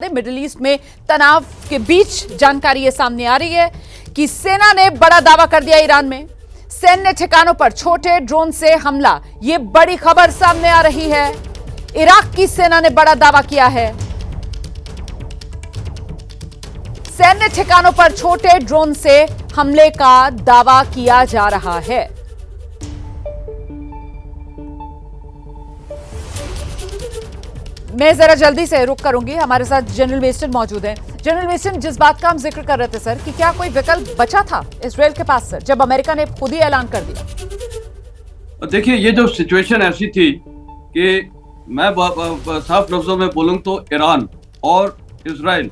Middle east में तनाव के बीच जानकारी ये सामने आ रही है कि सेना ने बड़ा दावा कर दिया ईरान में सैन्य ठिकानों पर छोटे ड्रोन से हमला। ये बड़ी खबर सामने आ रही है। इराक की सेना ने बड़ा दावा किया है। सैन्य ठिकानों पर छोटे ड्रोन से हमले का दावा किया जा रहा है। मैं जरा जल्दी से रुक करूंगी। हमारे साथ जनरल मेस्टन मौजूद हैं। जनरल मेस्टन, जिस बात का हम जिक्र कर रहे थे सर कि क्या कोई विकल्प बचा था इजरायल के पास सर, जब अमेरिका ने खुद ही ऐलान कर दिया? देखिए, ये जो सिचुएशन ऐसी थी कि मैं साफ लफ्जों में बोलूं तो ईरान और इजराइल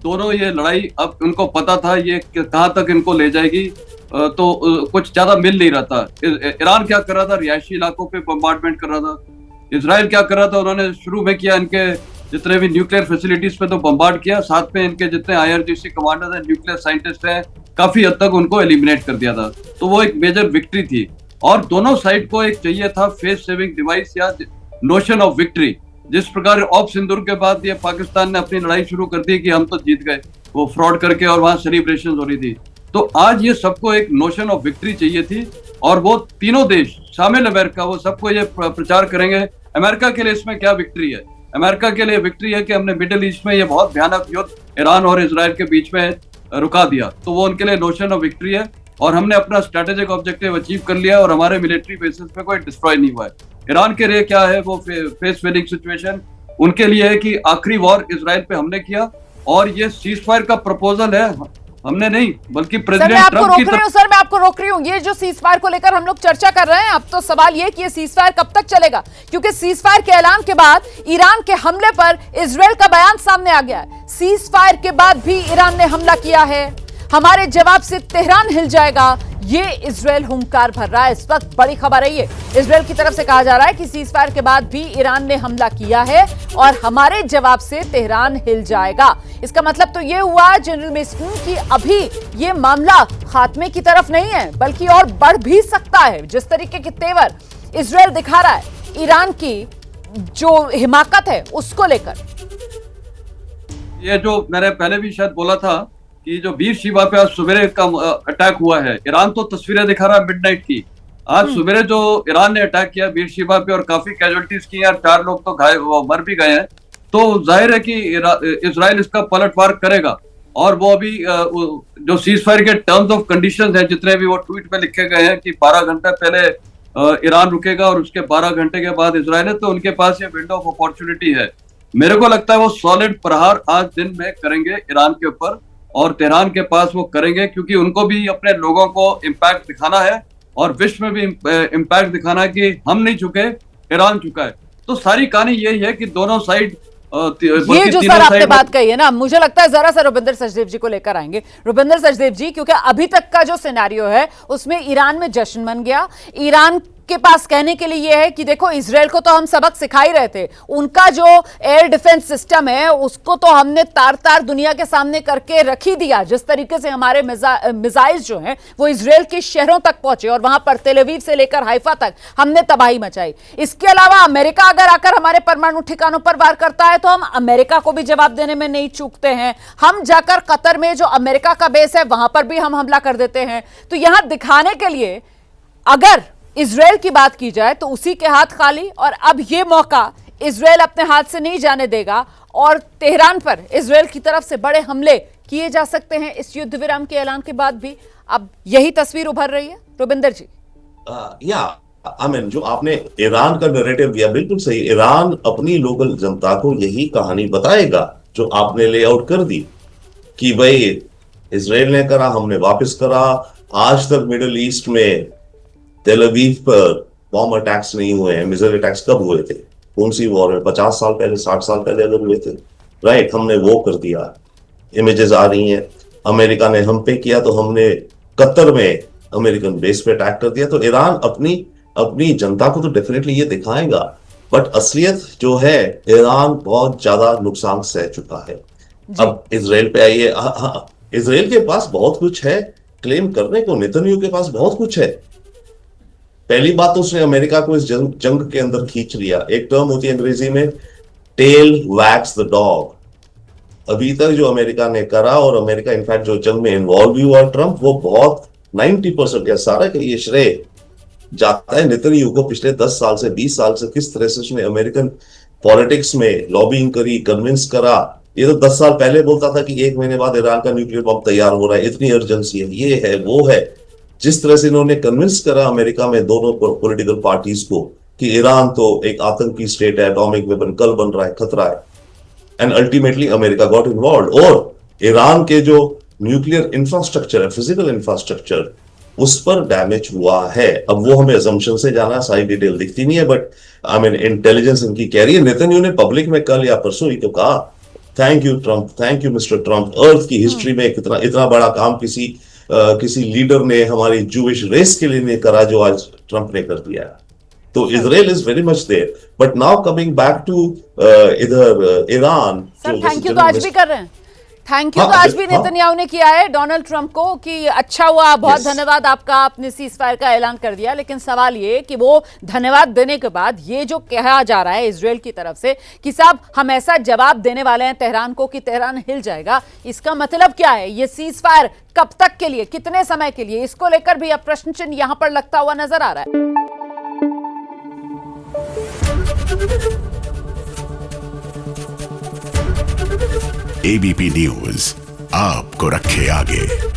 दोनों ये लड़ाई, अब उनको पता था ये कहां तक इनको ले जाएगी, तो कुछ ज्यादा मिल नहीं रहा था। ईरान क्या कर रहा था, रिहायशी इलाकों पे बम्बार्डमेंट कर रहा था। इजराइल क्या कर रहा था, उन्होंने शुरू में किया इनके जितने भी न्यूक्लियर फैसिलिटीज पे तो बम्बार्ड किया, साथ में इनके जितने IRGC कमांडर हैं, न्यूक्लियर साइंटिस्ट हैं, काफी हद तक उनको एलिमिनेट कर दिया था। तो वो एक मेजर विक्ट्री थी और दोनों साइड को एक चाहिए था फेस सेविंग डिवाइस या नोशन ऑफ विक्ट्री। जिस प्रकार ऑफ सिंदूर के बाद ये पाकिस्तान ने अपनी लड़ाई शुरू कर दी कि हम तो जीत गए, वो फ्रॉड करके, और वहां सेलिब्रेशन हो रही थी। तो आज ये सबको एक नोशन ऑफ विक्ट्री चाहिए थी और वो तीनों देश शामिल अमेरिका, वो सबको ये प्रचार करेंगे। अमेरिका के लिए इसमें क्या विक्ट्री है? अमेरिका के लिए विक्ट्री है कि हमने मिडिल ईस्ट में ये बहुत भयानक युद्ध ईरान और इजराइल के बीच में रुका दिया, तो वो उनके लिए नोशन ऑफ विक्ट्री है और हमने अपना स्ट्रेटेजिक ऑब्जेक्टिव अचीव कर लिया और हमारे मिलिट्री बेसिस पे कोई डिस्ट्रॉय नहीं हुआ है। ईरान के लिए क्या है, वो फेस वेलिंग सिचुएशन उनके लिए है कि आखिरी वॉर इजराइल पे हमने किया और ये सीज फायर का प्रपोजल है, हमने नहीं बल्कि प्रेसिडेंट ट्रंप की तरफ। सर मैं आपको रोक रही हूँ। ये जो सीज फायर को लेकर हम लोग चर्चा कर रहे हैं, अब तो सवाल ये कि ये सीज फायर कब तक चलेगा, क्योंकि सीज फायर के ऐलान के बाद ईरान के हमले पर इजरायल का बयान सामने आ गया है। सीज फायर के बाद भी ईरान ने हमला किया है, हमारे जवाब से तेहरान हिल जाएगा, ये इजरायल हुंकार भर रहा है। इस वक्त बड़ी खबर है, ये इजरायल की तरफ से कहा जा रहा है कि सीज फायर के बाद भी ईरान ने हमला किया है और हमारे जवाब से तेहरान हिल जाएगा। इसका मतलब तो ये हुआ जनरल मेस्टन कि अभी ये मामला खात्मे की तरफ नहीं है, बल्कि और बढ़ भी सकता है। जिस तरीके के तेवर इजरायल दिखा रहा है ईरान की जो हिमाकत है उसको लेकर। ये जो मैंने पहले भी शायद बोला था कि जो बीर शिवा पे आज सवेरे का अटैक हुआ है, ईरान तो तस्वीरें दिखा रहा है मिडनाइट की। आज सवेरे जो ईरान ने अटैक किया बीर शिवा पे और काफी कैजुअलिटीज की यार, 4 लोग तो मर भी गए हैं, तो जाहिर है कि इजराइल इसका पलटवार करेगा। और वो अभी जो सीज फायर के टर्म्स ऑफ कंडीशंस हैं, जितने भी वो ट्वीट में लिखे गए हैं कि 12 घंटे पहले ईरान रुकेगा और उसके 12 घंटे के बाद इजराइल है, तो उनके पास ये विंडो ऑफ अपॉर्चुनिटी है। मेरे को लगता है वो सॉलिड प्रहार आज दिन में करेंगे ईरान के ऊपर और तेहरान के पास वो करेंगे, क्योंकि उनको भी अपने लोगों को इम्पैक्ट दिखाना है और विश्व में भी इम्पैक्ट दिखाना है कि हम नहीं झुके, ईरान झुका है। तो सारी कहानी यही है कि दोनों साइड ये जो सर आपने बात कही है ना, मुझे लगता है जरा सा रुबिंदर सचदेव जी को लेकर आएंगे। रुबिंदर सचदेव जी, क्योंकि अभी तक का जो सिनेरियो है उसमें ईरान में जश्न बन गया। ईरान के पास कहने के लिए यह है कि देखो इजराइल को तो हम सबक सिखा ही रहे थे, उनका जो एयर डिफेंस सिस्टम है उसको तो हमने तार तार दुनिया के सामने करके रख ही दिया। जिस तरीके से हमारे मिसाइल्स जो हैं वो इजराइल के शहरों तक पहुंचे और वहां पर तेल अवीव से लेकर हाइफा तक हमने तबाही मचाई। इसके अलावा अमेरिका अगर आकर हमारे परमाणु ठिकानों पर वार करता है तो हम अमेरिका को भी जवाब देने में नहीं चूकते हैं। हम जाकर कतर में जो अमेरिका का बेस है वहां पर भी हम हमला कर देते हैं। तो यहां दिखाने के लिए अगर इजराइल की बात की जाए तो उसी के हाथ खाली, और अब यह मौका इजराइल अपने हाथ से नहीं जाने देगा और तेहरान पर इजराइल की तरफ से बड़े हमले किए जा सकते हैं इस युद्ध विराम के ऐलान के बाद भी। अब यही तस्वीर उभर रही है रुबिंदर जी। जो आपने ईरान का नैरेटिव दिया बिल्कुल सही। ईरान अपनी लोकल जनता को यही कहानी बताएगा जो आपने लेआउट कर दी कि भाई इजराइल ने करा, हमने वापस करा। आज तक मिडिल ईस्ट में तेल अवीव पर बॉम्ब अटैक्स नहीं हुए हैं। मिसाइल अटैक्स कब हुए थे, कौन सी वॉर में? 50 साल पहले, 60 साल पहले अगर हुए थे, राइट, हमने वो कर दिया। इमेजेस आ रही हैं, अमेरिका ने हम पे किया तो हमने कतर में अमेरिकन बेस पे अटैक कर दिया। तो ईरान अपनी जनता को तो डेफिनेटली ये दिखाएगा, बट असलियत जो है ईरान बहुत ज्यादा नुकसान सह चुका है। अब इजराइल पे आइए। इजराइल के पास बहुत कुछ है क्लेम करने को, नेतन्याहू के पास बहुत कुछ है। पहली बात तो उसने अमेरिका को इस जंग के अंदर खींच लिया। एक टर्म होती है अंग्रेजी में, टेल वैग्स द डॉग। अभी तक जो अमेरिका ने करा, और अमेरिका इनफैक्ट जो जंग में इन्वॉल्व भी हुआ ट्रंप, वो बहुत 90% या सारा का ये श्रेय जाता है नेतन्याहू को। पिछले 10 साल से 20 साल से किस तरह से उसने अमेरिकन पॉलिटिक्स में लॉबिंग करी, कन्विंस करा। ये तो 10 साल पहले बोलता था कि 1 महीने बाद ईरान का न्यूक्लियर बम तैयार हो रहा है, इतनी अर्जेंसी है, ये है वो है। जिस तरह से इन्होंने कन्विंस करा अमेरिका में दोनों पॉलिटिकल पार्टीज को कि ईरान तो एक आतंकी स्टेट है, एटॉमिक वेपन कल बन रहा है, खतरा है, and ultimately America got involve. और ईरान के जो न्यूक्लियर इंफ्रास्ट्रक्चर है, फिजिकल इंफ्रास्ट्रक्चर, उस पर डैमेज हुआ है। अब वो हमें असम्पशन से जाना, सारी डिटेल दिखती नहीं है, बट आई मीन इंटेलिजेंस इनकी कह रही है। नेतन्याहू ने पब्लिक में कल या परसों ही तो कहा, thank you Trump, thank you mister Trump. Earth की हिस्ट्री में कितना इतना बड़ा काम किसी लीडर ने हमारी जूविश रेस के लिए नहीं करा जो आज ट्रंप ने कर दिया। तो Israel is very much there, but now coming back to इधर ईरान। सर थैंक यू तो आज भी कर रहे हैं, थैंक यू तो आज भी नेतन्याहू ने किया है डोनाल्ड ट्रंप को कि अच्छा हुआ, बहुत धन्यवाद आपका, आपने सीज फायर का ऐलान कर दिया। लेकिन सवाल ये कि वो धन्यवाद देने के बाद ये जो कहा जा रहा है इजराइल की तरफ से कि साहब हम ऐसा जवाब देने वाले हैं तेहरान को कि तेहरान हिल जाएगा, इसका मतलब क्या है? ये सीज फायर कब तक के लिए, कितने समय के लिए? इसको लेकर भी अब प्रश्न चिन्ह यहां पर लगता हुआ नजर आ रहा है। एबीपी न्यूज आपको रखे आगे।